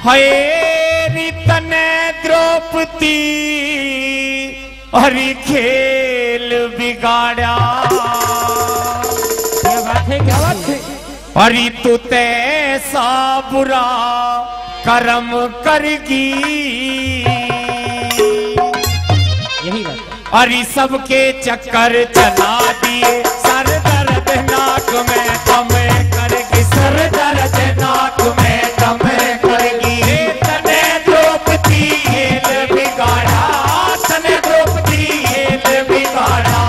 हरी तने द्रौपदी हरी खेल बिगाड़ा। क्या बात है, क्या बात है। हरी तू तैसा बुरा कर्म करगी। यही बात है। अरे सबके चक्कर चला दिए सर दर्द नाक में दम करगी। सर दर्द नाक में दम करगी। तने द्रौपदी हेल बिगाड़ा। तने द्रौपदी हेल बिगाड़ा।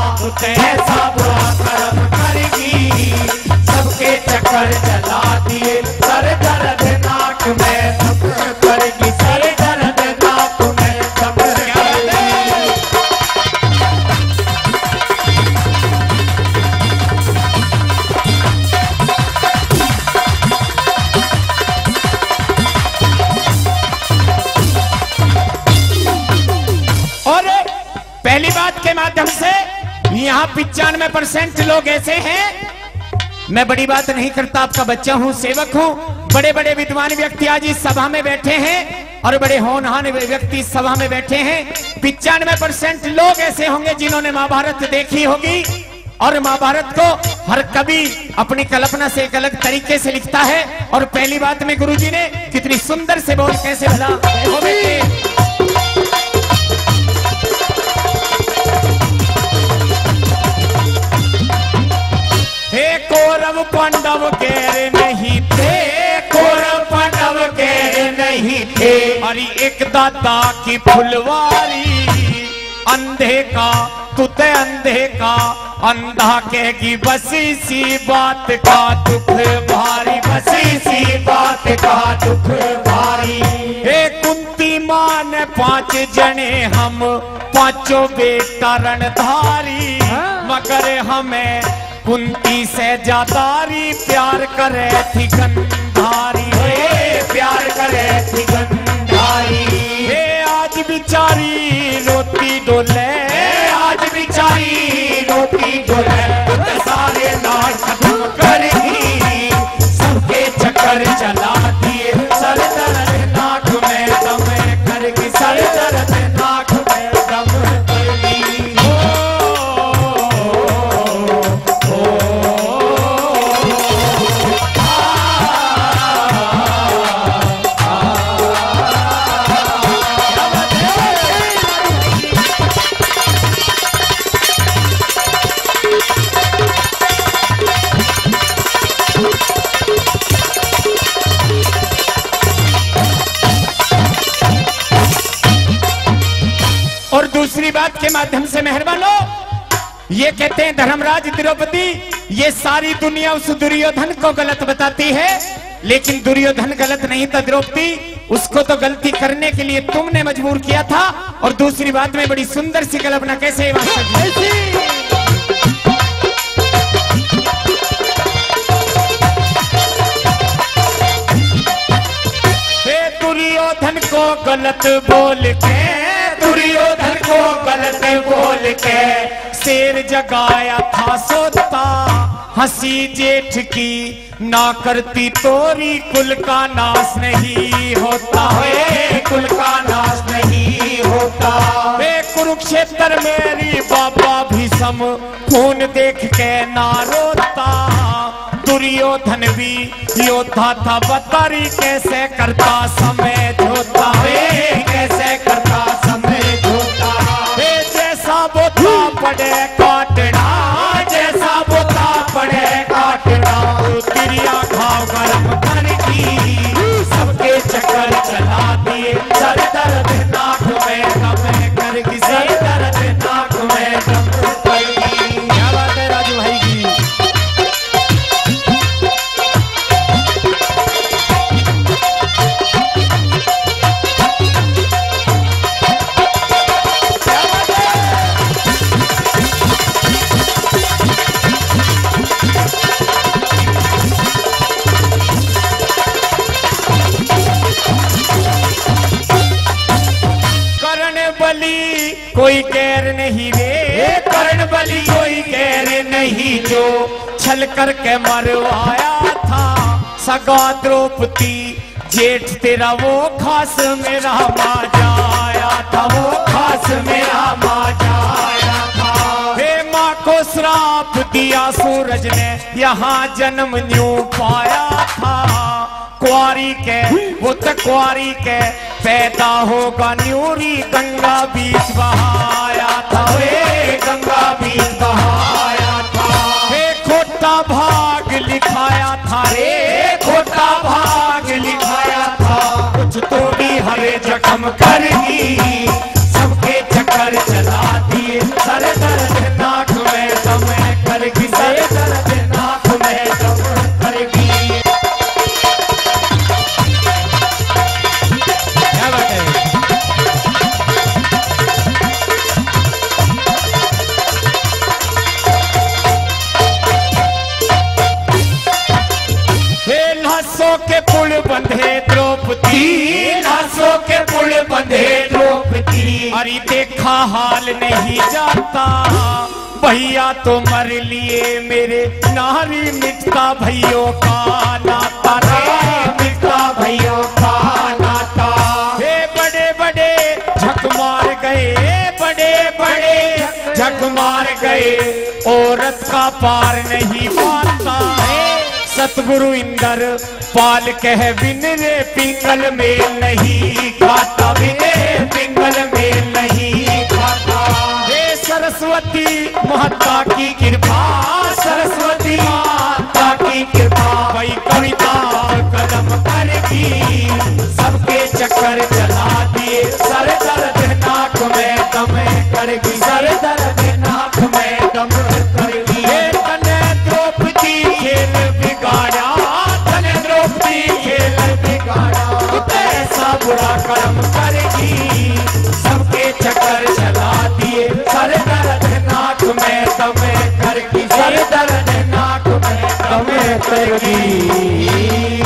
ऐसा बुरा कर्म करगी। सबके चक्कर चला दिए सर दर्द नाक में दम करगी। सर दर्द नाक में दम करगी। पहली बात के माध्यम से यहाँ 95% लोग ऐसे हैं। मैं बड़ी बात नहीं करता, आपका बच्चा हूँ, सेवक हूँ। बड़े बड़े विद्वान व्यक्ति आज इस सभा में बैठे हैं और बड़े होनहार व्यक्ति इस सभा में बैठे हैं। 95% लोग ऐसे होंगे जिन्होंने महाभारत देखी होगी और महाभारत को हर कवि अपनी कल्पना से एक अलग तरीके से लिखता है। और पहली बात में गुरुजी ने कितनी सुंदर से बोल कैसे भला कौरव पांडव गैर नहीं थे। कौरव पांडव गैर नहीं थे। अरे एक दाता की फुलवारी अंधे का तुते अंधे का अंधा कहेगी बस इसी बात का दुख भारी। बस इसी बात का दुख भारी। हे कुंती मां ने 5 जने हम पांचों बेटा रणधारी। मगर हमें कुंती से ज्यादारी प्यार करे थी गंधारी। प्यार करे थी गंधारी। हे आज बिचारी रोती डोले। आज बिचारी रोती डोले। सारे नाच खत्म करेगी। सबके चक्कर चला दिए सर दर्द नाक में दम करगी। सर दर्द नाक में दम करगी। और दूसरी बात के माध्यम से मेहरबान हो, ये कहते हैं धर्मराज द्रौपदी ये सारी दुनिया उस दुर्योधन को गलत बताती है, लेकिन दुर्योधन गलत नहीं था द्रौपदी, उसको तो गलती करने के लिए तुमने मजबूर किया था। और दूसरी बात में बड़ी सुंदर सी कल्पना कैसे दुर्योधन को गलत बोल के, दुर्योधन को गलत बोल के शेर जगाया था सोता। हंसी जेठ की ना करती तोरी कुल का नाश नहीं होता है। कुल का नाश नहीं होता। वे कुरुक्षेत्र मेरी बाबा भीष्म खून देख के ना रोता। दुर्योधन भी योद्धा था बतारी कैसे करता समय धोता है। कैसे करता समय धोता। जैसा बोता पड़े काटना, जैसा बोता पड़े काटना। क्रिया घाव गरम करगी। सबके चक्कर चला दिए सर दर्द नाक में दम करगी। सर दर्द नाक में दम करगी। क्या बात है राजू भाई की। नहीं जो छल करके मरवाया था सगा द्रौपदी जेठ तेरा वो खास मेरा माजा आया था वो खास मेरा माजा आया था। हे माँ को श्राप दिया सूरज ने यहाँ जन्म न्यू पाया था कुआरी के वो तो कुआरी के पैदा होगा न्यूरी गंगा बीच बहाया था वे गंगा बीच बहाया था। हे खोटा भाग लिखाया था रे खोटा भाग लिखाया था कुछ तो भी हरे जख्म करगी सबके चक्कर चला दिए सर दर्द नाक में दम करगी सर दर्द नाक में दम करगी। के पुल बंधे द्रौपदी लाशों के पुल बंधे द्रौपदी अरे देखा हाल नहीं जाता भैया तो मर लिए मेरे नारी मिटता भैयों का नाता रे मिटता भैयों का नाता। हे बड़े बड़े झक मार गए बड़े बड़े झक मार गए औरत का पार नहीं पाता है सतगुरु इंदर पाल कह बिन रे पिंगल मेल नहीं खाता बिने पिंगल मेल नहीं खाता। हे सरस्वती माता की कृपा सरस्वती माता की कृपा भाई कविता कलम करगी सबके चक्कर चला दिए सर दर्द नाक में दम करगी सर दर्द नाक में दम करगी। हे तने द्रौपदी खेल बिगाड़ा तने द्रौपदी खेल बिगाड़ा ऐसा बुरा कर्म करेगी सबके चक्कर चला दिए सर दर्द नाक में दम करगी सर दर्द नाक में दम करगी।